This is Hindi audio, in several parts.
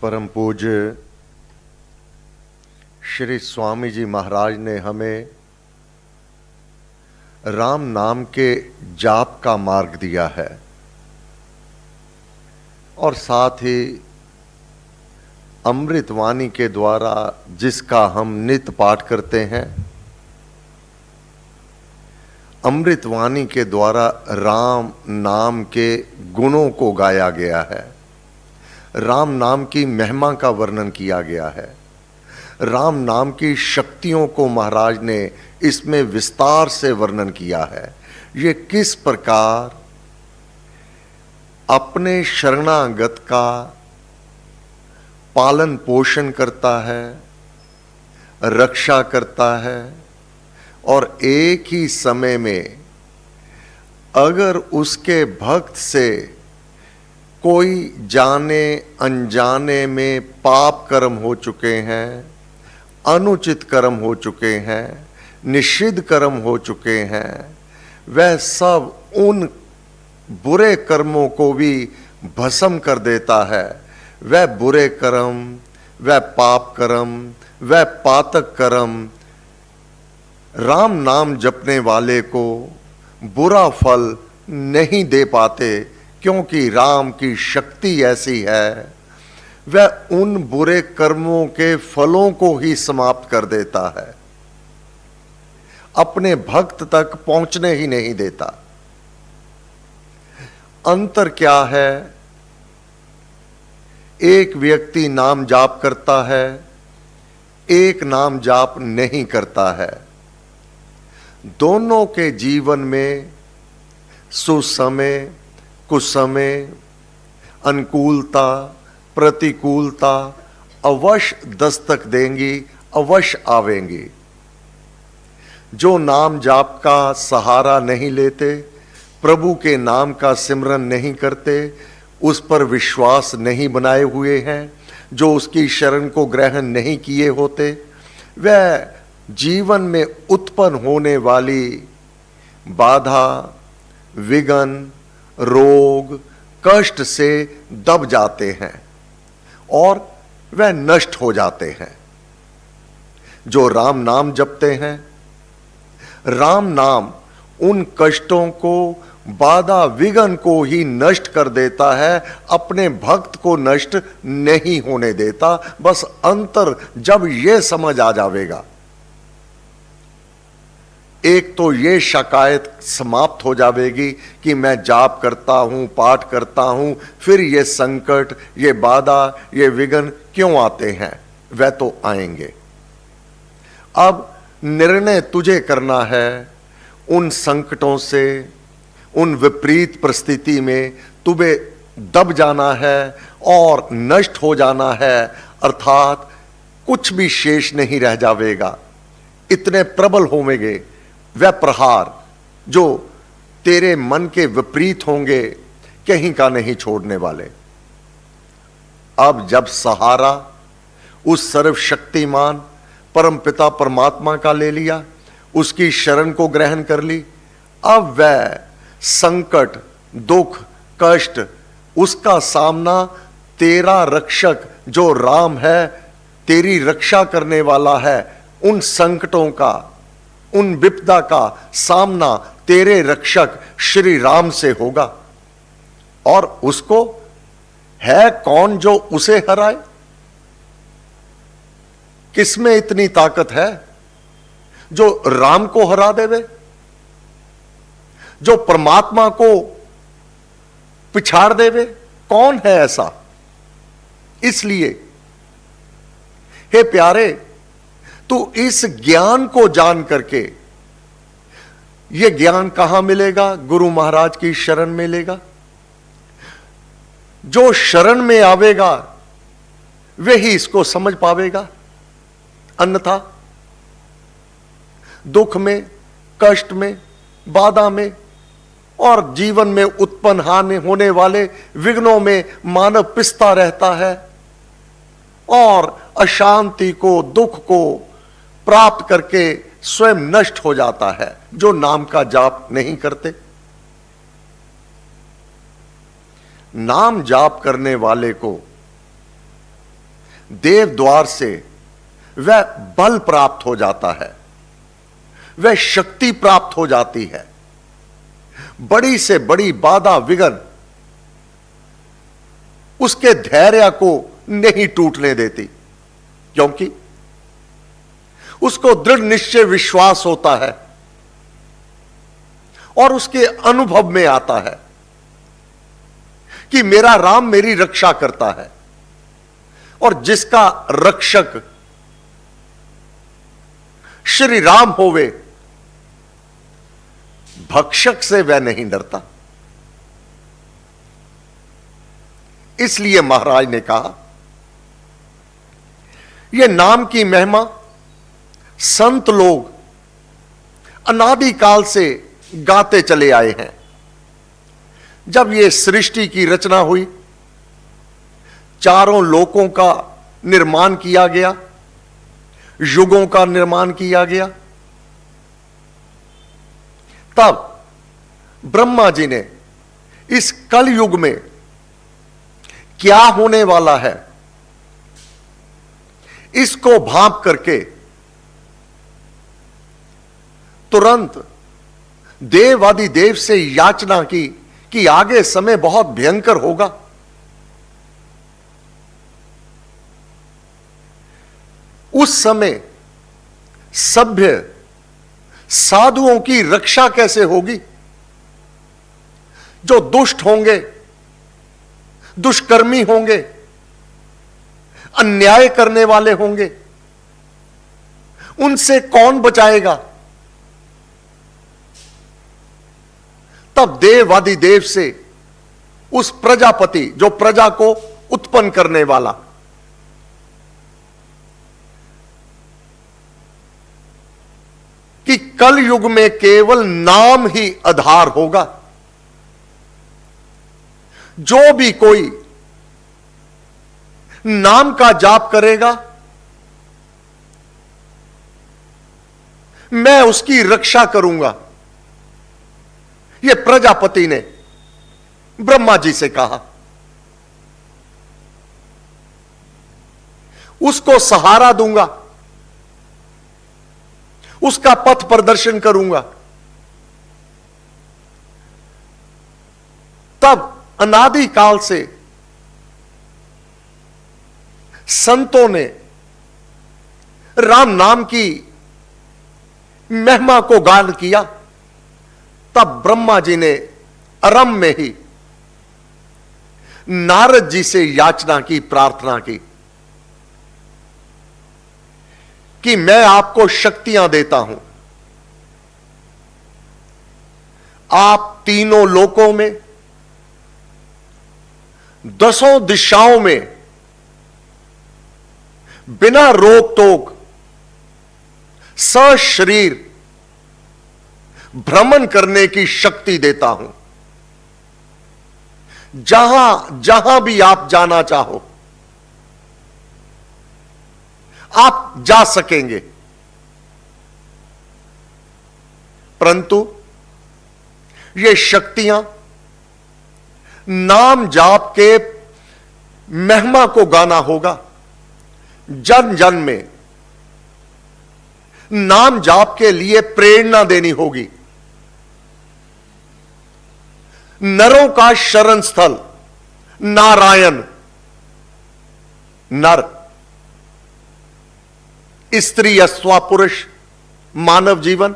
परम पूज्य श्री स्वामी जी महाराज ने हमें राम नाम के जाप का मार्ग दिया है और साथ ही अमृतवाणी के द्वारा जिसका हम नित्य पाठ करते हैं, अमृतवाणी के द्वारा राम नाम के गुणों को गाया गया है, राम नाम की महिमा का वर्णन किया गया है, राम नाम की शक्तियों को महाराज ने इसमें विस्तार से वर्णन किया है। ये किस प्रकार अपने शरणागत का पालन पोषण करता है, रक्षा करता है और एक ही समय में अगर उसके भक्त से कोई जाने अनजाने में पाप कर्म हो चुके हैं, अनुचित कर्म हो चुके हैं, निषिद्ध कर्म हो चुके हैं, वह सब उन बुरे कर्मों को भी भस्म कर देता है। वह बुरे कर्म, वह पाप कर्म, वह पातक कर्म राम नाम जपने वाले को बुरा फल नहीं दे पाते, क्योंकि राम की शक्ति ऐसी है, वह उन बुरे कर्मों के फलों को ही समाप्त कर देता है, अपने भक्त तक पहुंचने ही नहीं देता। अंतर क्या है? एक व्यक्ति नाम जाप करता है, एक नाम जाप नहीं करता है। दोनों के जीवन में सुसमय कुसमय, अनुकूलता प्रतिकूलता अवश्य दस्तक देंगी, अवश्य आवेंगी। जो नाम जाप का सहारा नहीं लेते, प्रभु के नाम का सिमरन नहीं करते, उस पर विश्वास नहीं बनाए हुए हैं, जो उसकी शरण को ग्रहण नहीं किए होते, वह जीवन में उत्पन्न होने वाली बाधा, विघ्न, रोग, कष्ट से दब जाते हैं और वह नष्ट हो जाते हैं। जो राम नाम जपते हैं, राम नाम उन कष्टों को, बाधा विघ्न को ही नष्ट कर देता है, अपने भक्त को नष्ट नहीं होने देता। बस अंतर जब यह समझ आ जाएगा, एक तो ये शिकायत समाप्त हो जाएगी कि मैं जाप करता हूं, पाठ करता हूं, फिर ये संकट, ये बाधा, ये विघ्न क्यों आते हैं? वह तो आएंगे। अब निर्णय तुझे करना है उन संकटों से, उन विपरीत परिस्थिति में तुम्हें दब जाना है और नष्ट हो जाना है, अर्थात कुछ भी शेष नहीं रह जाएगा। इतने प्रबल होंगे वह प्रहार जो तेरे मन के विपरीत होंगे, कहीं का नहीं छोड़ने वाले। अब जब सहारा उस सर्वशक्तिमान परम पिता परमात्मा का ले लिया, उसकी शरण को ग्रहण कर ली, अब वह संकट, दुख, कष्ट, उसका सामना तेरा रक्षक जो राम है, तेरी रक्षा करने वाला है, उन संकटों का, उन विपदा का सामना तेरे रक्षक श्री राम से होगा। और उसको है कौन जो उसे हराए? किसमें इतनी ताकत है जो राम को हरा देवे, जो परमात्मा को पिछाड़ देवे? कौन है ऐसा? इसलिए हे प्यारे, तू इस ज्ञान को जान करके, यह ज्ञान कहां मिलेगा? गुरु महाराज की शरण मिलेगा। जो शरण में आवेगा वही इसको समझ पावेगा, अन्यथा दुख में, कष्ट में, बाधा में और जीवन में उत्पन्न होने वाले विघ्नों में मानव पिसता रहता है और अशांति को, दुख को प्राप्त करके स्वयं नष्ट हो जाता है, जो नाम का जाप नहीं करते। नाम जाप करने वाले को देव द्वार से वह बल प्राप्त हो जाता है, वह शक्ति प्राप्त हो जाती है। बड़ी से बड़ी बाधा विघ्न उसके धैर्य को नहीं टूटने देती, क्योंकि उसको दृढ़ निश्चय विश्वास होता है और उसके अनुभव में आता है कि मेरा राम मेरी रक्षा करता है, और जिसका रक्षक श्री राम होवे, भक्षक से वह नहीं डरता। इसलिए महाराज ने कहा, यह नाम की महिमा संत लोग अनादिकाल से गाते चले आए हैं। जब यह सृष्टि की रचना हुई, चारों लोकों का निर्माण किया गया, युगों का निर्माण किया गया, तब ब्रह्मा जी ने इस कलयुग में क्या होने वाला है, इसको भांप करके तुरंत देवादिदेव से याचना की कि आगे समय बहुत भयंकर होगा। उस समय सभ्य साधुओं की रक्षा कैसे होगी? जो दुष्ट होंगे, दुष्कर्मी होंगे, अन्याय करने वाले होंगे, उनसे कौन बचाएगा? तब देवादिदेव से उस प्रजापति, जो प्रजा को उत्पन्न करने वाला, कि कल युग में केवल नाम ही आधार होगा। जो भी कोई नाम का जाप करेगा, मैं उसकी रक्षा करूंगा। यह प्रजापति ने ब्रह्मा जी से कहा। उसको सहारा दूंगा, उसका पथ प्रदर्शन करूंगा। तब अनादिकाल से संतों ने राम नाम की महिमा को गान किया। तब ब्रह्मा जी ने आरंभ में ही नारद जी से याचना की, प्रार्थना की कि मैं आपको शक्तियां देता हूं, आप तीनों लोकों में, दसों दिशाओं में बिना रोक टोक सशरीर भ्रमण करने की शक्ति देता हूं। जहां जहां भी आप जाना चाहो, आप जा सकेंगे। परंतु ये शक्तियां नाम जाप के महिमा को गाना होगा। जन जन में नाम जाप के लिए प्रेरणा देनी होगी। नरों का शरण स्थल नारायण, नर, स्त्री अथवा पुरुष, मानव जीवन,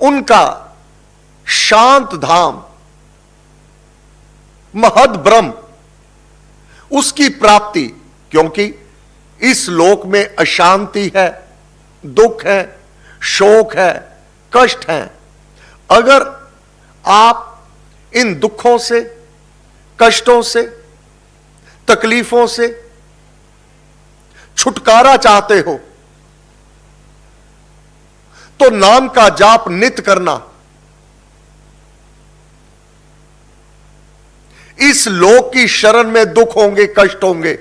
उनका शांत धाम महद ब्रह्म, उसकी प्राप्ति। क्योंकि इस लोक में अशांति है, दुख है, शोक है, कष्ट है। अगर आप इन दुखों से, कष्टों से, तकलीफों से छुटकारा चाहते हो, तो नाम का जाप नित्य करना। इस लोक की शरण में दुख होंगे, कष्ट होंगे,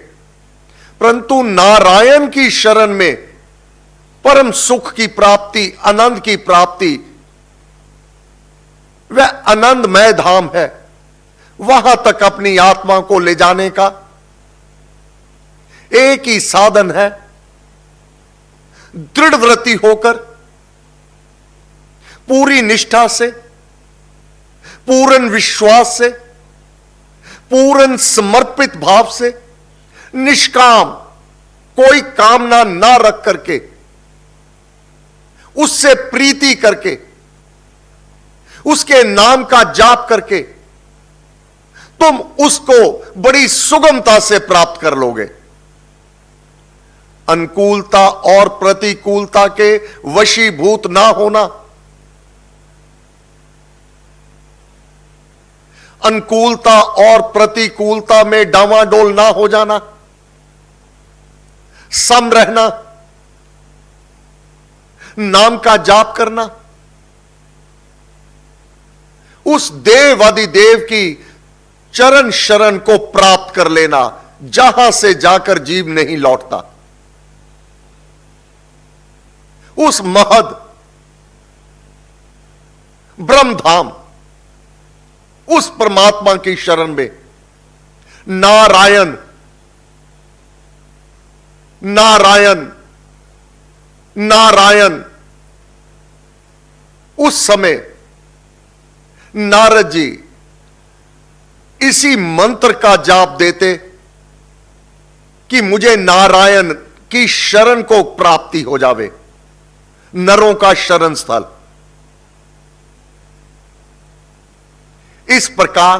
परंतु नारायण की शरण में परम सुख की प्राप्ति, आनंद की प्राप्ति, वह आनंदमय धाम है, वहां तक अपनी आत्मा को ले जाने का एक ही साधन है, दृढ़व्रती होकर, पूरी निष्ठा से, पूर्ण विश्वास से, पूर्ण समर्पित भाव से, निष्काम, कोई कामना ना रख करके, उससे प्रीति करके, उसके नाम का जाप करके तुम उसको बड़ी सुगमता से प्राप्त कर लोगे। अनुकूलता और प्रतिकूलता के वशीभूत ना होना, अनुकूलता और प्रतिकूलता में डामाडोल ना हो जाना, सम रहना, नाम का जाप करना, उस देवादिदेव की चरण शरण को प्राप्त कर लेना जहां से जाकर जीव नहीं लौटता। उस महद ब्रह्मधाम, उस परमात्मा की शरण में नारायण नारायण नारायण। उस समय नारद जी इसी मंत्र का जाप देते कि मुझे नारायण की शरण को प्राप्ति हो जावे, नरों का शरण स्थल। इस प्रकार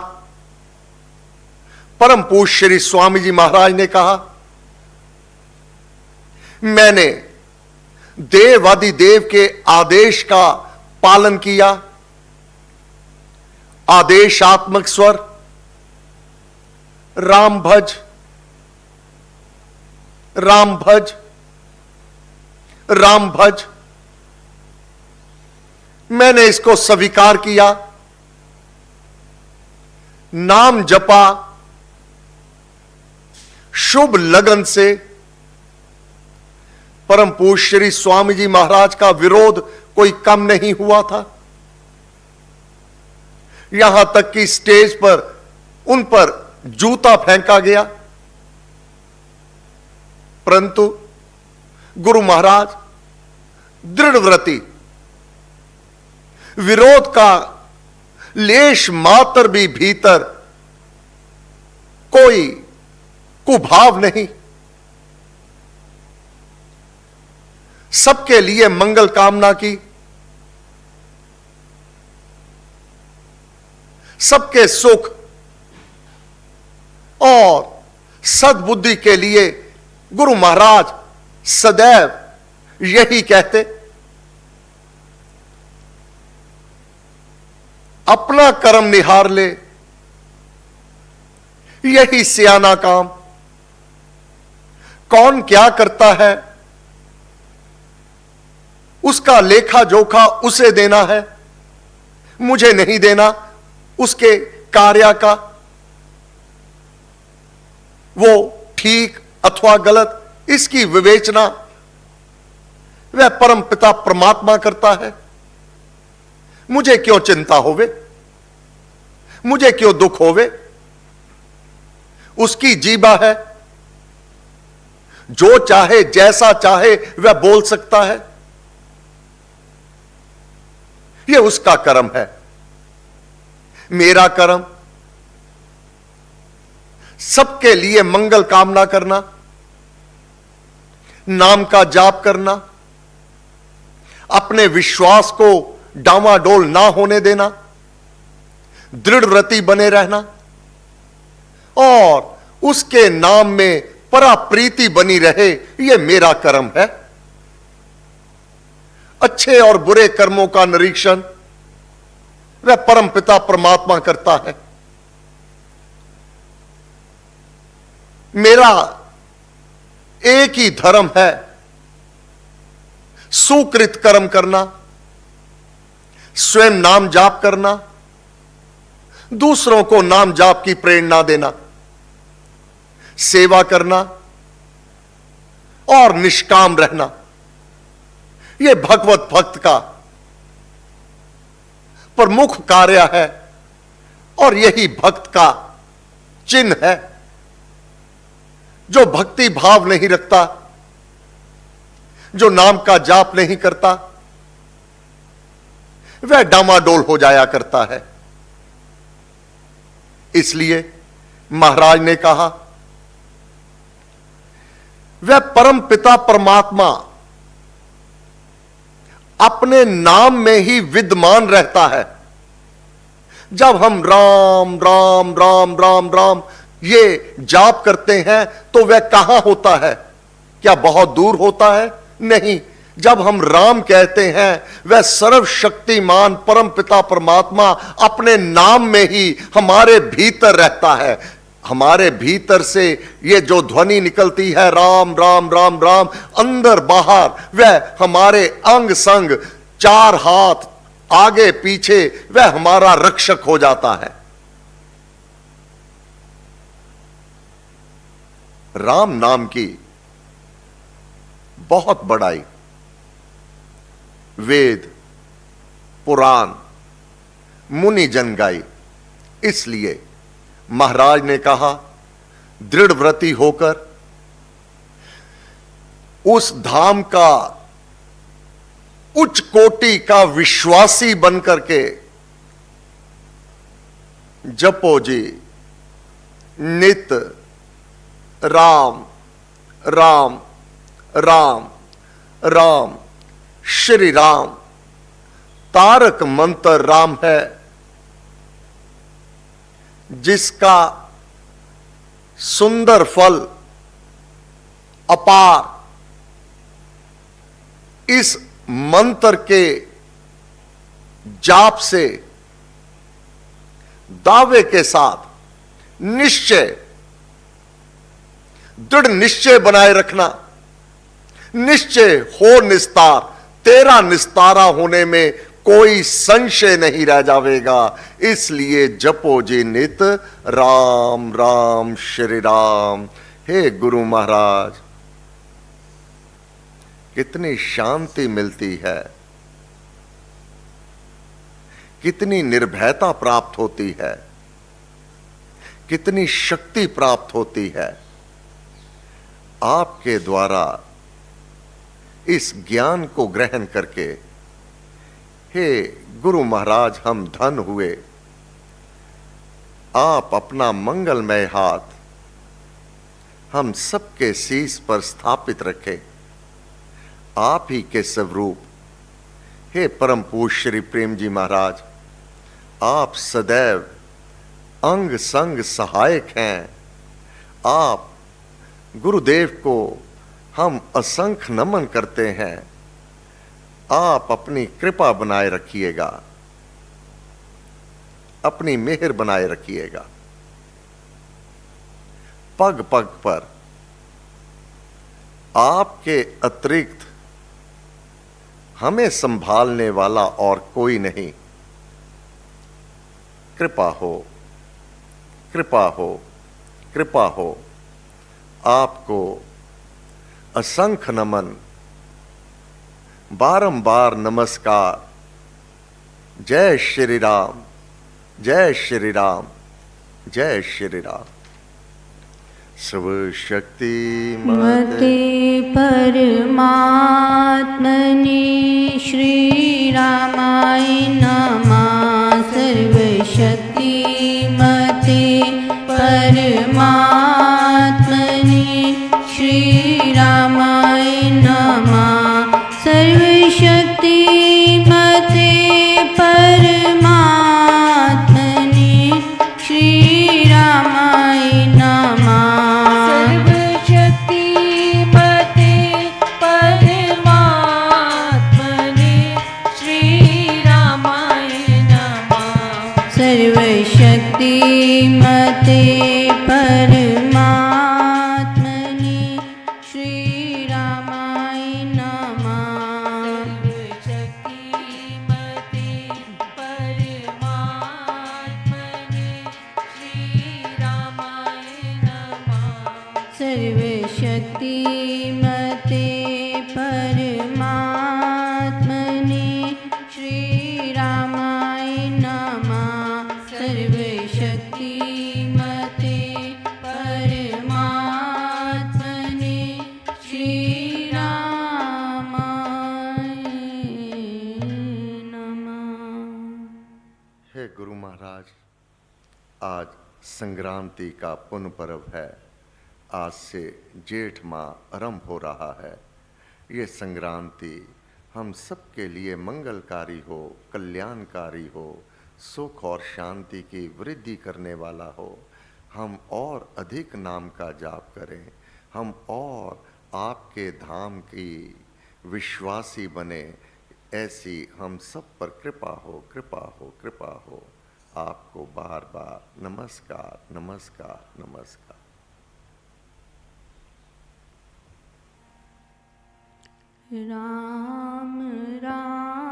परम पूज्य श्री स्वामी जी महाराज ने कहा, मैंने देवादिदेव के आदेश का पालन किया। आदेशात्मक स्वर राम भज, राम भज, राम भज, मैंने इसको स्वीकार किया। नाम जपा शुभ लगन से। परम पूज्य श्री स्वामी जी महाराज का विरोध कोई कम नहीं हुआ था। यहां तक कि स्टेज पर उन पर जूता फेंका गया, परंतु गुरु महाराज दृढ़व्रती, विरोध का लेश मात्र भी भीतर कोई कुभाव नहीं, सबके लिए मंगल कामना की, सबके सुख और सद्बुद्धि के लिए गुरु महाराज सदैव यही कहते, अपना कर्म निहार ले, यही सियाना काम। कौन क्या करता है उसका लेखा जोखा उसे देना है, मुझे नहीं देना उसके कार्य का। वो ठीक अथवा गलत इसकी विवेचना वह परम पिता परमात्मा करता है। मुझे क्यों चिंता होवे, मुझे क्यों दुख होवे, उसकी जीबा है, जो चाहे जैसा चाहे वह बोल सकता है, यह उसका कर्म है। मेरा कर्म सबके लिए मंगल कामना करना, नाम का जाप करना, अपने विश्वास को डामाडोल ना होने देना, दृढ़व्रती बने रहना और उसके नाम में पराप्रीति बनी रहे, यह मेरा कर्म है। अच्छे और बुरे कर्मों का निरीक्षण वह परम पिता परमात्मा करता है। मेरा एक ही धर्म है, सुकृत कर्म करना, स्वयं नाम जाप करना, दूसरों को नाम जाप की प्रेरणा देना, सेवा करना और निष्काम रहना। यह भगवत भक्त का प्रमुख कार्य है। और यही भक्त का चिन्ह है। जो भक्ति भाव नहीं रखता, जो नाम का जाप नहीं करता, वह डामाडोल हो जाया करता है। इसलिए महाराज ने कहा, वह परम पिता परमात्मा अपने नाम में ही विद्यमान रहता है। जब हम राम राम राम राम राम ये जाप करते हैं तो वह कहां होता है? क्या बहुत दूर होता है? नहीं। जब हम राम कहते हैं, वह सर्वशक्तिमान परम पिता परमात्मा अपने नाम में ही हमारे भीतर रहता है। हमारे भीतर से ये जो ध्वनि निकलती है, राम राम राम राम, अंदर बाहर, वह हमारे अंग संग, चार हाथ आगे पीछे, वह हमारा रक्षक हो जाता है। राम नाम की बहुत बड़ाई वेद पुराण मुनि जन गाई। इसलिए महाराज ने कहा, दृढ़ व्रती होकर उस धाम का उच्च कोटि का विश्वासी बनकर के जपो जी नित राम राम राम राम। श्री राम तारक मंत्र राम है, जिसका सुंदर फल अपार। इस मंत्र के जाप से दावे के साथ निश्चय, दृढ़ निश्चय बनाए रखना। निश्चय हो निस्तार, तेरा निस्तारा होने में कोई संशय नहीं रह जावेगा। इसलिए जपो जी नित राम राम श्री राम। हे गुरु महाराज, कितनी शांति मिलती है, कितनी निर्भयता प्राप्त होती है, कितनी शक्ति प्राप्त होती है। आपके द्वारा इस ज्ञान को ग्रहण करके, हे गुरु महाराज, हम धन हुए। आप अपना मंगलमय हाथ हम सबके शीश पर स्थापित रखें। आप ही के स्वरूप, हे परम पूज्य श्री प्रेम जी महाराज, आप सदैव अंग संग सहायक हैं। आप गुरुदेव को हम असंख्य नमन करते हैं। आप अपनी कृपा बनाए रखिएगा, अपनी मेहर बनाए रखिएगा। पग पग पर आपके अतिरिक्त हमें संभालने वाला और कोई नहीं। कृपा हो, कृपा हो, कृपा हो। आपको असंख्य नमन, बारंबार नमस्कार। जय श्री राम, जय श्री राम, जय श्री राम। सर्व शक्ति मते परमात्मने श्री रामाय नमः। सर्वशक्ति मते परमात्मने श्री रामाय नमः। सर्वशक्ति मते परमात्मने श्री रामाय नमः। सर्वशक्ति मते परमात्मने श्री रामाय नमः। सर्वशक्ति मते परमात्मने श्री रामाय नमः। सर्वशक्ति मते परमात्मने श्री रामाय नमः। सर्व संक्रांति का पुण्य पर्व है। आज से जेठ माह आरंभ हो रहा है। ये संक्रांति हम सबके लिए मंगलकारी हो, कल्याणकारी हो, सुख और शांति की वृद्धि करने वाला हो। हम और अधिक नाम का जाप करें, हम और आपके धाम की विश्वासी बने, ऐसी हम सब पर कृपा हो, कृपा हो, कृपा हो। आपको बार बार नमस्कार, नमस्कार, नमस्कार। राम राम